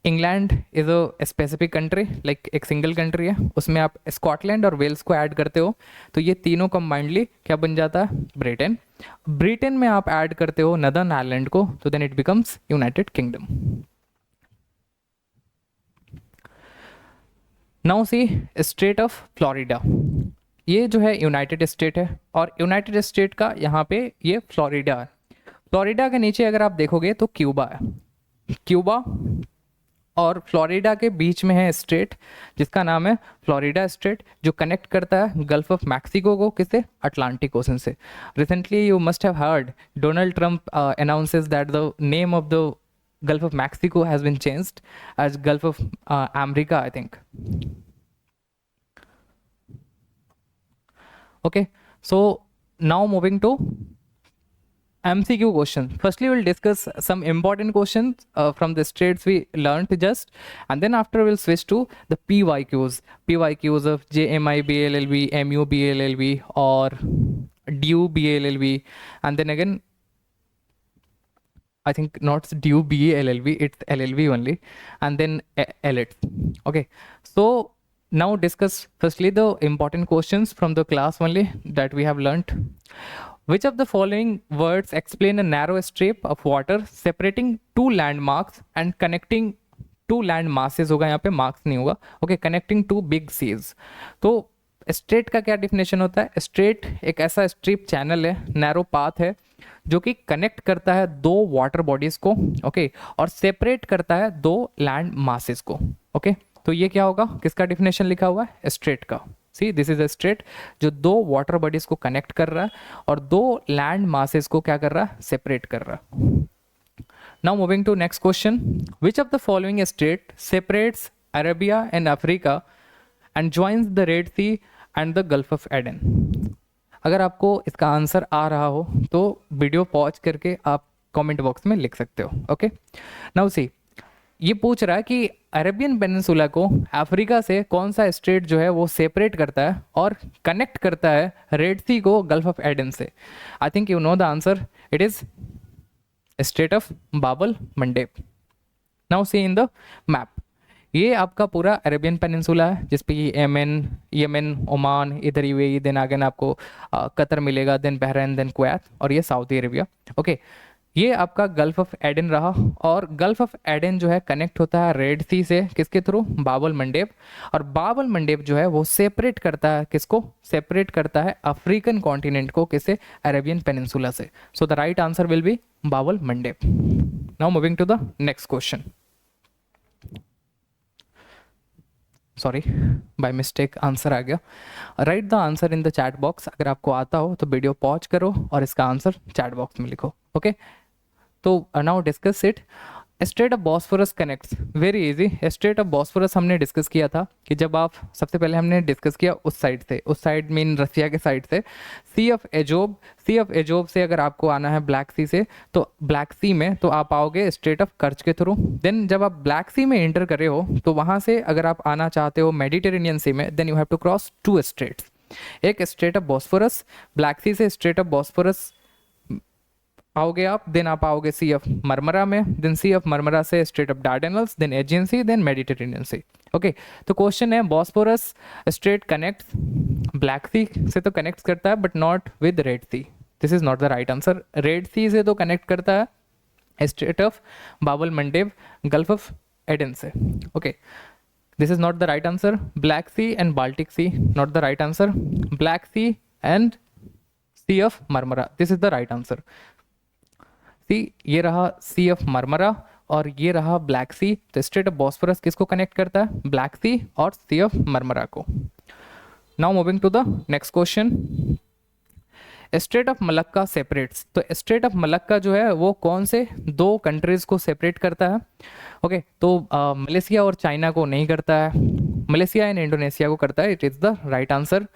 England is a specific country, like एक सिंगल कंट्री है, उसमें आप स्कॉटलैंड और वेल्स को ऐड करते हो तो ये तीनों कंबाइंडली क्या बन जाता है, ब्रिटेन। ब्रिटेन में आप ऐड करते हो नदर्न आयरलैंड को तो then it becomes United Kingdom. Now see strait of Florida, ये जो है यूनाइटेड स्टेट है और यूनाइटेड स्टेट का यहाँ पे ये फ्लोरिडा है। फ्लोरिडा के नीचे अगर आप देखोगे तो क्यूबा है, क्यूबा और फ्लोरिडा के बीच में है स्टेट जिसका नाम है फ्लोरिडा स्टेट, जो कनेक्ट करता है गल्फ ऑफ मैक्सिको को किससे, अटलांटिक ओशन से। Recently you must have heard Donald Trump announces that the name of the Gulf of Mexico has been changed as Gulf of America, I think. Okay, so now moving to MCQ question. Firstly, we'll discuss some important questions from the states we learned just, and then after we'll switch to the PYQs. PYQs of JMI BLLB, MU BLLB, or DU BLLB, and then again, I think not DU BLLB, it's LLB only, and then LIT. Okay, so now discuss firstly the important questions from the class only that we have learnt. Which of the following words explain a narrow strip of water separating two landmarks and connecting two land masses? होगा यहाँ पे marks नहीं होगा. Okay, connecting to big seas. तो strait का क्या definition होता है? स्ट्रेट एक ऐसा स्ट्रिप चैनल है, नैरो पाथ है, जो कि कनेक्ट करता है दो वाटर बॉडीज को, ओके, और सेपरेट करता है दो लैंड मासेस को. ओके, तो ये क्या होगा? किसका डिफिनेशन लिखा हुआ है? स्ट्रेट का. See, this is a straight जो दो वाटर बॉडीज को कनेक्ट कर रहा है और दो लैंड मासेस को क्या कर रहा है? सेपरेट कर रहा है. Now moving to next question. Which of the following strait separates Arabia and Africa and joins the Red Sea and the Gulf of Aden? अगर आपको इसका आंसर आ रहा हो तो वीडियो पॉज करके आप कमेंट बॉक्स में लिख सकते हो. ओके, नाउ सी, ये पूछ रहा है कि अरेबियन पेनिनसुला को अफ्रीका से कौन सा स्टेट जो है वो सेपरेट करता है और कनेक्ट करता है रेड सी को गल्फ ऑफ एडन से. I think you know the answer. It is Strait of Bab el Mandeb. Now see in the map, ये आपका पूरा अरेबियन पेनिनसुला है जिसपे यमन, ओमान, इधर यूएई, देन आगे आपको कतर मिलेगा, देन बहरीन, देन कुवैत, और ये सऊदी अरेबिया. ओके, ये आपका गल्फ ऑफ एडन रहा, और गल्फ ऑफ एडन जो है कनेक्ट होता है रेड सी से, किसके थ्रू? बाबल मंडेब. और बाबल मंडेब जो है वो सेपरेट करता है किसको? सेपरेट करता है अफ्रीकन कॉन्टिनेंट को, किसे? अरेबियन पेनिनसुला से. So the right answer will be Bab el Mandeb. Now moving to the next question. Sorry, by mistake answer आ गया. Write the answer in the chat box. अगर आपको आता हो तो वीडियो पॉज करो और इसका आंसर चैट बॉक्स में लिखो. ओके, तो now discuss it. Straight of Bosphorus connects, very easy. Straight of Bosphorus हमने डिस्कस किया था कि जब आप, सबसे पहले हमने डिस्कस किया उस साइड से, उस साइड मीन रसिया के साइड से, Sea of Azov. Sea of Azov से अगर आपको आना है ब्लैक सी से, तो ब्लैक सी में तो आप आओगे स्ट्रेट ऑफ कर्च के थ्रू. देन जब आप ब्लैक सी में एंटर करे हो तो वहाँ से अगर आप आना चाहते हो मेडिटेरेनियन सी में, then you have to cross two straits. एक Strait of Bosphorus, Black Sea से स्ट्रेट ऑफ बॉस्फोरस आओगे आप, देन आप आओगे सी ऑफ मरमरा में, देन सी ऑफ मरमरा से Strait of Dardanelles, then Aegean Sea, then Mediterranean C. Okay, तो question है Bosphorus Strait connect Black Sea से तो कनेक्ट करता है but not with Red Sea. This is not the right answer. Red सी से तो connect करता है Strait of Bab el Mandeb Gulf of Aden से. Okay, this is not the right answer. Black Sea and Baltic Sea, not the right answer. Black Sea and Sea of Marmara, this is the right answer. See, ये रहा सी of Marmara और ये रहा Black Sea. तो straight of Bosphorus किसको connect करता है? Black Sea और सी ऑफ मरमरा को. Now moving to the next question. Strait of Malacca separates, तो स्ट्रेट ऑफ मलक्का जो है वो कौन से दो कंट्रीज को सेपरेट करता है? ओके, तो मलेशिया और चाइना को नहीं करता है, मलेशिया एंड इंडोनेशिया को करता है. It is the right answer.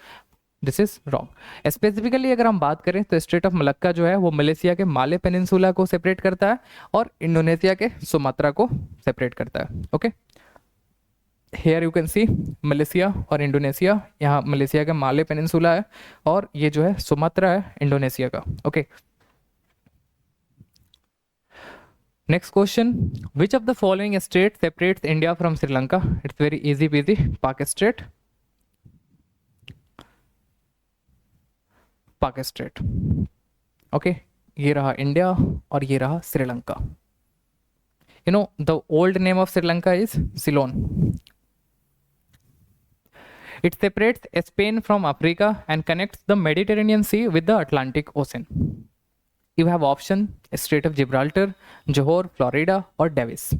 This is wrong. Specifically अगर हम बात करें तो स्ट्रेट ऑफ मलक्का जो है वो मलेशिया के माले पेनिनसुला को सेपरेट करता है और इंडोनेशिया के सुमात्रा को सेपरेट करता है. Okay, here you can see Malaysia और इंडोनेशिया. यहाँ मलेशिया का माले पेनिनसुला है और ये जो है सुमात्रा है इंडोनेशिया का. Okay, next question. Which of the following strait separates India from Sri Lanka? It's very easy पीजी. Palk strait, Palk strait. Okay, ये रहा इंडिया और ये रहा Sri Lanka. You know the old name of Sri Lanka is Ceylon. It separates Spain from Africa and connects the Mediterranean sea with the Atlantic ocean. You have option strait of Gibraltar, Johor, Florida और Davis.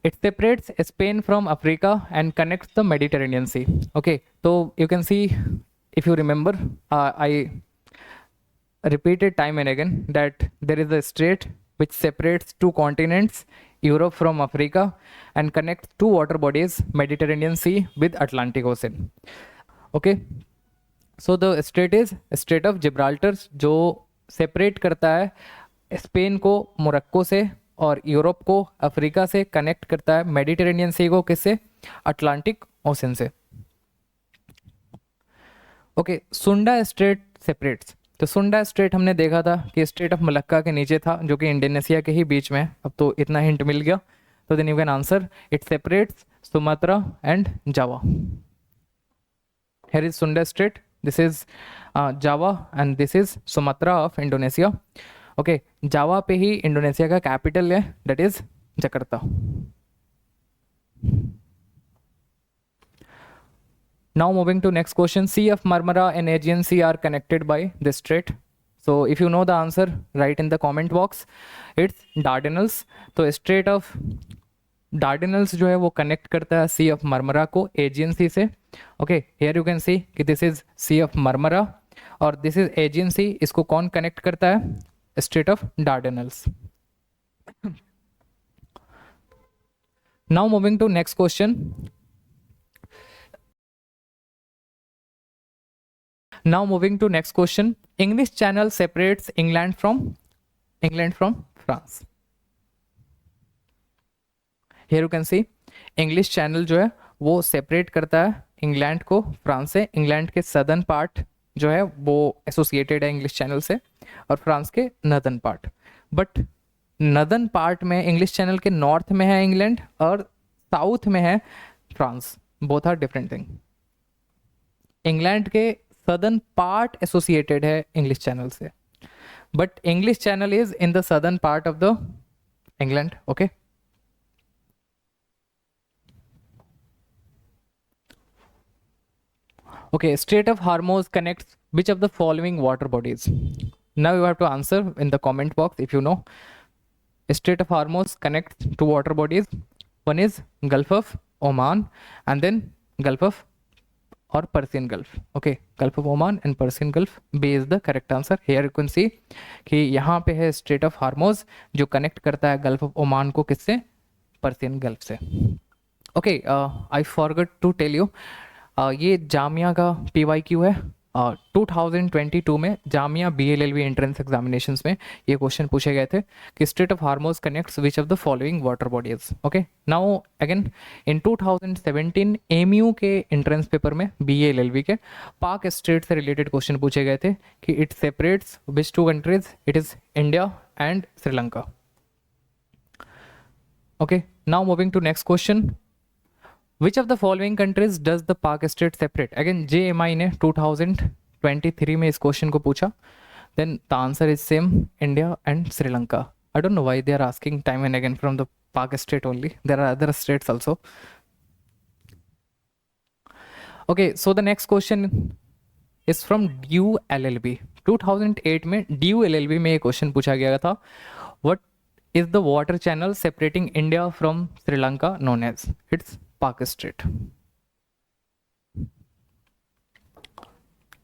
It separates Spain from Africa and connects the Mediterranean Sea. Okay, so you can see, if you remember, I repeated time and again that there is a strait which separates two continents, Europe from Africa, and connects two water bodies, Mediterranean Sea with Atlantic Ocean. Okay, so the strait is Strait of Gibraltar, जो separate करता है Spain को Morocco से, और Europe को Africa से, connect करता है मेडिटेरेनियन सी को किससे, अटलांटिक ओशन से। ओके, सुंडा स्ट्रेट सेपरेट्स। तो सुंडा स्ट्रेट हमने देखा था कि स्ट्रेट ऑफ मलक्का के नीचे था, जो कि इंडोनेशिया के ही बीच में है। अब तो इतना हिंट मिल गया, तो then you can answer it separates Sumatra and Java. Here is Sunda Strait, this is Java and this is Sumatra of Indonesia. Okay, जावा पे ही इंडोनेशिया का कैपिटल है, that is Jakarta. Now moving to next question, Sea of Marmara and Aegean Sea are connected by this strait. So if you know the answer, write in the comment box. It's Dardanelles. तो Strait of Dardanelles जो है वो connect करता है Sea of Marmara को Aegean Sea से। Okay, here you can see कि this is C of Marmara और दिस इज एजियन सी। इसको कौन कनेक्ट करता है, Strait of Dardanelles. Now moving to next question. Now moving to next question, English Channel separates England from France. Here you can see English Channel जो है वो separate करता है England को फ्रांस से। इंग्लैंड के सदर्न पार्ट जो है वो एसोसिएटेड है इंग्लिश चैनल से, और फ्रांस के northern part. But northern part में इंग्लिश चैनल के नॉर्थ में है इंग्लैंड और साउथ में है France. Both are different thing. England के सदर्न पार्ट एसोसिएटेड है इंग्लिश चैनल से, but English channel is in the southern part of the England. Okay, okay, Strait of Hormuz connects which of the following water bodies? Now you have to answer in the comment box if you know. Strait of Hormuz connects two water bodies. One is Gulf of Oman and then Gulf of or Persian Gulf. Okay, Gulf of Oman and Persian Gulf. B is the correct answer. Here you can see कि यहाँ पे है Strait of Hormuz जो connect करता है Gulf of Oman को किससे, Persian Gulf से। Okay, I forgot to tell you. ये जामिया का PYQ है। 2022 में जामिया BLLB एंट्रेंस एग्जामिनेशंस में ये क्वेश्चन पूछे गए थे कि straight of हार्मोज connects which of the following water bodies. Okay, now again in 2017 AMU के एंट्रेंस पेपर में BLLB के पाक स्ट्रेट से रिलेटेड क्वेश्चन पूछे गए थे कि it separates which two countries, it is India and Sri Lanka. Okay, now moving to next question, Which of the following countries does the Pak Strait separate? Again, JMI ने 2023 में इस क्वेश्चन को पूछा। Then the answer is same, India and Sri Lanka. I don't know why they are asking time and again from the Pak Strait only. There are other states also. Okay, so the next question is from DU LLB. 2008 में DU LLB में एक question पूछा गया था, What is the water channel separating India from Sri Lanka known as? It's पाक straight.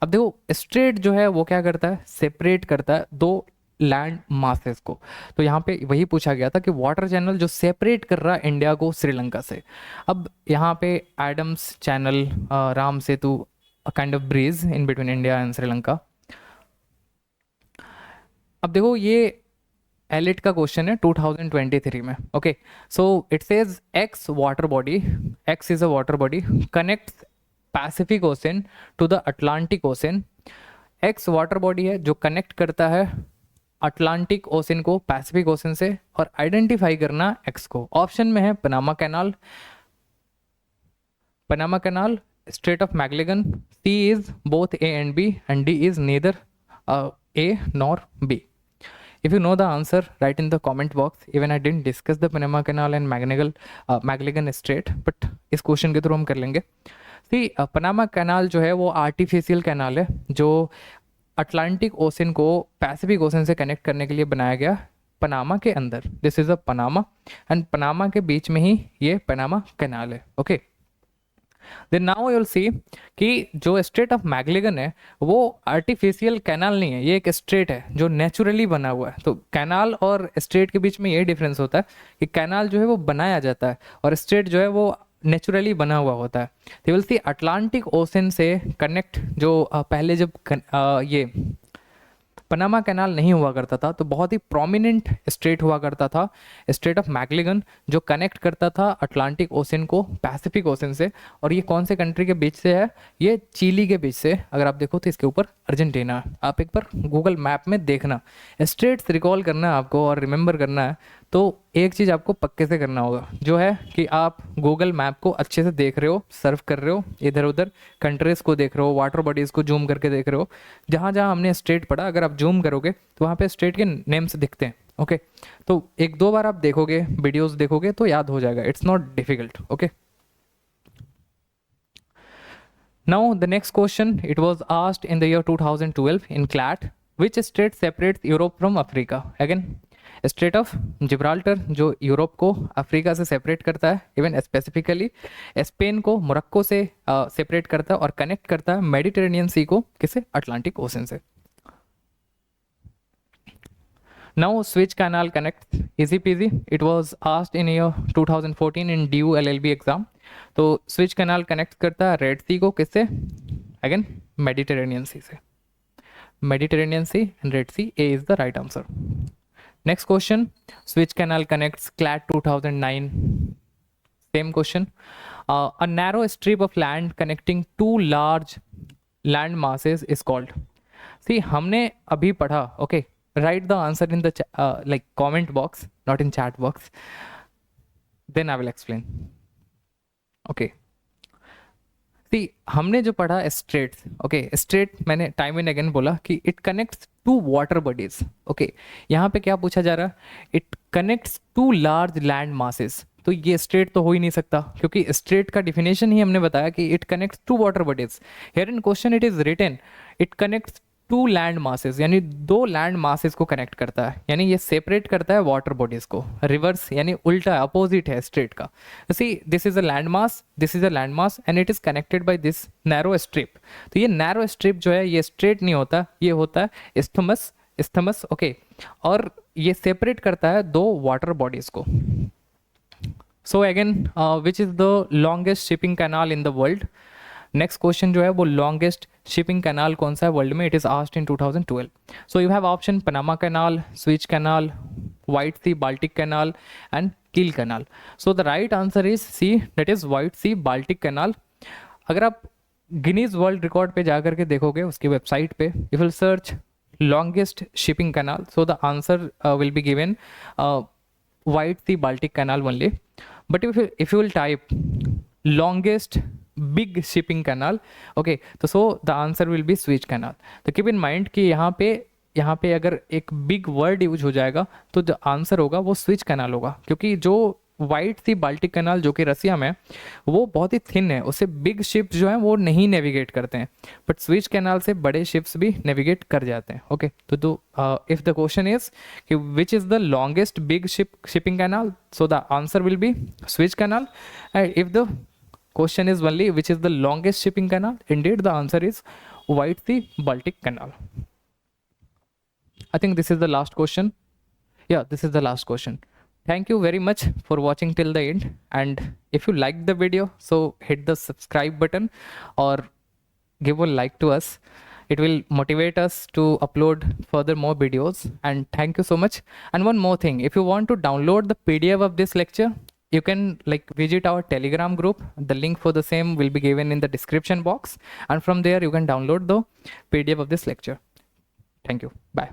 अब देखो straight जो है वो क्या करता है, सेपरेट करता है दो लैंड मासेस को। तो यहाँ पे वही पूछा गया था कि वाटर चैनल जो सेपरेट कर रहा है इंडिया को श्रीलंका से। अब यहाँ पे Adam's channel, Ram Setu, kind of bridge in between India and Sri Lanka. अब देखो ये एलिट का क्वेश्चन है 2023 में। Okay, so it says X water body, X is a water body connects Pacific ocean to the Atlantic ocean. X water body है जो connect करता है अटलांटिक ओशन को पैसिफिक ओशन से, और आइडेंटिफाई करना एक्स को। ऑप्शन में है Panama canal, Panama canal, straight of Magellan, C is both A and B and D is neither A nor B. If you know the answer, write in the comment box. Even I didn't discuss the Panama Canal and Magellan Strait, but इस question के through हम कर लेंगे। See, Panama canal जो है वो artificial canal है जो अटलांटिक ओशन को पैसिफिक ओशन से कनेक्ट करने के लिए बनाया गया पनामा के अंदर। This is a Panama and Panama के बीच में ही ये पनामा कैनाल है। Okay, then now you will see कि जो स्ट्रेट ऑफ मैगलेगन है वो आर्टिफिशियल कैनाल नहीं है, ये एक स्ट्रेट है जो नेचुरली बना हुआ है। तो कैनाल और स्ट्रेट के बीच में ये डिफरेंस होता है कि कैनाल जो है वो बनाया जाता है और स्ट्रेट जो है वो नेचुरली बना हुआ होता है। तो विल सी अटलांटिक ओशन से कनेक्ट जो पहले जब ये पनामा कैनाल नहीं हुआ करता था तो बहुत ही प्रोमिनेंट स्ट्रेट हुआ करता था, स्ट्रेट ऑफ मैगलिगन, जो कनेक्ट करता था अटलांटिक ओशन को पैसिफिक ओशन से। और ये कौन से कंट्री के बीच से है? ये चिली के बीच से। अगर आप देखो तो इसके ऊपर अर्जेंटीना है। आप एक बार गूगल मैप में देखना, स्ट्रेट्स रिकॉल करना है आपको और रिमेंबर करना है। तो एक चीज़ आपको पक्के से करना होगा, जो है कि आप गूगल मैप को अच्छे से देख रहे हो, सर्फ कर रहे हो, इधर उधर कंट्रीज को देख रहे हो, वाटर बॉडीज़ को जूम करके देख रहे हो। जहाँ जहाँ हमने स्टेट पढ़ा, अगर आप जूम करोगे तो वहाँ पे स्टेट के नेम्स दिखते हैं। ओके, तो एक दो बार आप देखोगे, वीडियोस देखोगे तो याद हो जाएगा। It's not difficult. Okay, now the next question, it was asked in the year 2012 in CLAT, which state separates Europe from Africa? Again, straight of Gibraltar जो यूरोप को अफ्रीका से सेपरेट करता है, इवन स्पेसिफिकली स्पेन को Morocco से separate करता है और कनेक्ट करता है मेडिटेरेनियन सी को किसे? अटलांटिक ओशन से। Now switch canal connect, easy PG. It was asked in year 2014 in DU LLB exam. तो स्विच कैनाल कनेक्ट करता है रेड सी को किससे? अगेन मेडिटेरेनियन सी से। Mediterranean sea and Red Sea, A is the right answer. Next question, switch canal connects CLAT 2009. Same question. A narrow strip of land connecting two large land masses is called. See, हमने अभी पढ़ा. Okay, write the answer in the like comment box, not in chat box. Then I will explain. Okay. See, हमने जो पढ़ा strait, okay, strait मैंने time and again बोला कि it connects two water bodies. Okay, यहाँ पे क्या पूछा जा रहा है? It connects two large land masses. तो ये स्ट्रेट तो हो ही नहीं सकता, क्योंकि स्ट्रेट का डिफिनेशन ही हमने बताया कि it connects two water bodies. Here in question it is written it connects two land masses, यानी दो लैंड मासेस को कनेक्ट करता है, यानी ये सेपरेट करता है वाटर बॉडीज को। रिवर्स यानी उल्टा अपोजिट है स्ट्रेट का। See, this is a land mass, this is a land mass and it is connected by this narrow strip. तो ये नैरो स्ट्रिप जो है ये स्ट्रेट नहीं होता, ये होता है इस्थमस, इस्थमस। ओके, और ये सेपरेट करता है दो वाटर बॉडीज को। So again, which is the longest shipping canal in the world? Next question जो है वो लॉन्गेस्ट शिपिंग कैनाल कौन सा है वर्ल्ड में? It is asked in 2012. So you have option Panama Canal, Suez Canal, White Sea Baltic Canal and Kiel Canal. So the right answer is C, that is White Sea Baltic Canal. अगर आप Guinness world record पे जाकर के देखोगे उसकी website पे, you will search longest shipping canal, so the answer will be given white sea baltic canal only. But if you will type longest big shipping canal, okay, so the answer will be switch canal. तो keep in mind कि यहाँ पे अगर एक big word use हो जाएगा तो जो आंसर होगा वो स्विच कैनाल होगा, क्योंकि जो वाइट सी बाल्टिक कैनाल जो कि रसिया में वो बहुत ही थिन है, उससे बिग शिप्स जो हैं वो नहीं नेविगेट करते हैं, बट स्विच कैनाल से बड़े शिप्स भी नेविगेट कर जाते हैं. ओके, तो इफ द क्वेश्चन इज कि which is the longest big shipping canal, so the answer will B switch canal. And if the question is only which is the longest shipping canal, indeed the answer is white sea baltic canal. I think this is the last question. Yeah, this is the last question. Thank you very much for watching till the end, and if you liked the video, so hit the subscribe button or give a like to us. It will motivate us to upload further more videos, and thank you so much. And one more thing, if you want to download the PDF of this lecture, you can visit our Telegram group. The link for the same will be given in the description box, and from there you can download the PDF of this lecture. Thank you. Bye.